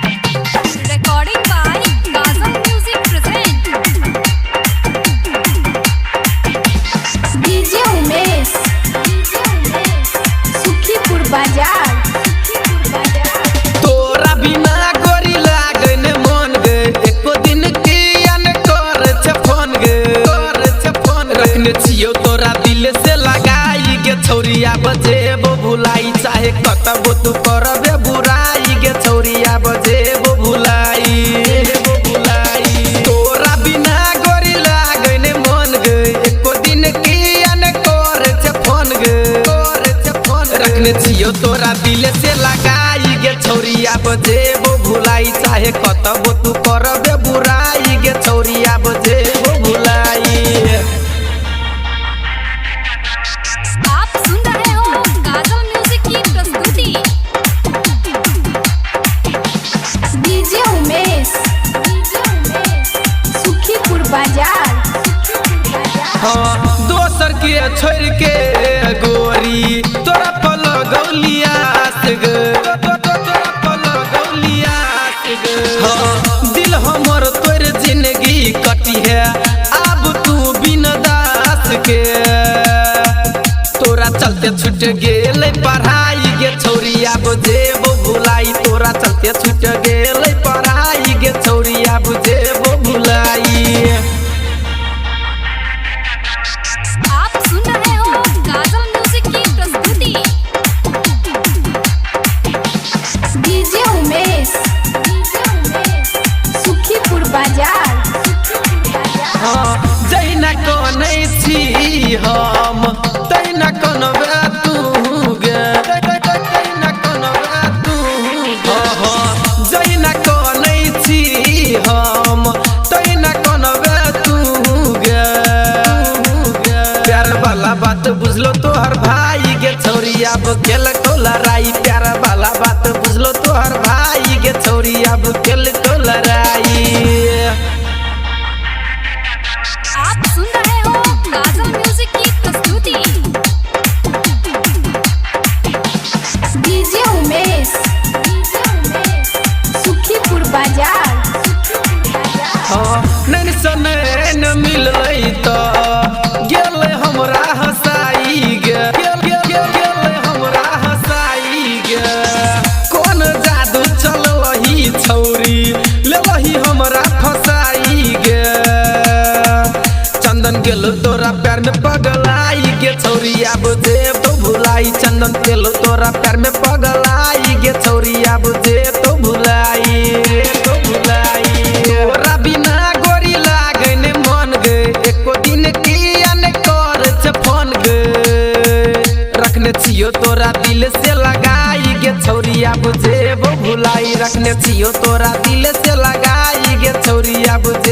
Recording by Gaza Music present DJ Umesh Sukhipur Bazaar तोरा बिना गोरी लागने मन गे एको दिन की अन कर फोन गे रखने छियो तोरा दिल से लगाई गे छौरिया बजेबो भुलाई चाहे कतबो तू करबे बुराई गे छौरिया बजेबो भुलाई तोरा बिना गोरी लागने मन गे एको दिन की अन कर फोन गे रखने छियो तोरा दिल से लगाई गे छौरिया बजेबो भुलाई चाहे कतबो तू करबे बुराई गे छौरिया बजेबो भुलाई। आप सुन रहे हो गाजा म्यूजिक की प्रस्तुति DJ उमेश सुखीपुर बाजार हाँ दोसर के छोड़ के गोरी तोरा पल गौलिया से गे हाँ दिल हमर तोर जिंदगी कटी है अब तू बिन दास के तोरा चलते छूट गेल पढ़ाई गे छौरिया बजेबो भुलाई तोरा चलते छूट गेल पढ़ाई गे छौरिया बजेबो भुलाई। आप सुन रहे हो गाजा म्यूजिक की प्रस्तुति DJ उमेश सुखीपुर बाजार हाँ जहिना कनै छी हम तहिना कनबे तू गे तहिना कनबे तू हाँ हाँ जहिना कनै छी हम तहिना कनबे तू गे प्यार वाला बात बुझलो तोहर भाई गे छौरिया खेल को लड़ाई प्यार वाला बात बुझलो तोहर भाई गे छौरिया खेल को लड़ाई। आप सुन रहे हो गाजा म्यूजिक की प्रस्तुति DJ उमेश सुखीपुर बाजार हाँ नैन सनैन मिललै त गेल हमरा हसाई गे गेल हमरा हसाई गे कोन जादू चलवही छौरी लेवही हमरा फसाई गे चंदन गेल तोरा प्यार में पगलाई गे छौरिया बुझे तो भुलाई चंदन गेल तोरा प्यार में पगलाई गे छौरिया बुझे तो भुलाई तोरा बिना गोरी लागने मन गे एको दिन की अन कर फोन गे रखने छियो तोरा दिल से लगाई गे छौरिया बुझेबो भुलाई रखने छियो तोरा दिल से लगाई गे छौरिया बुझे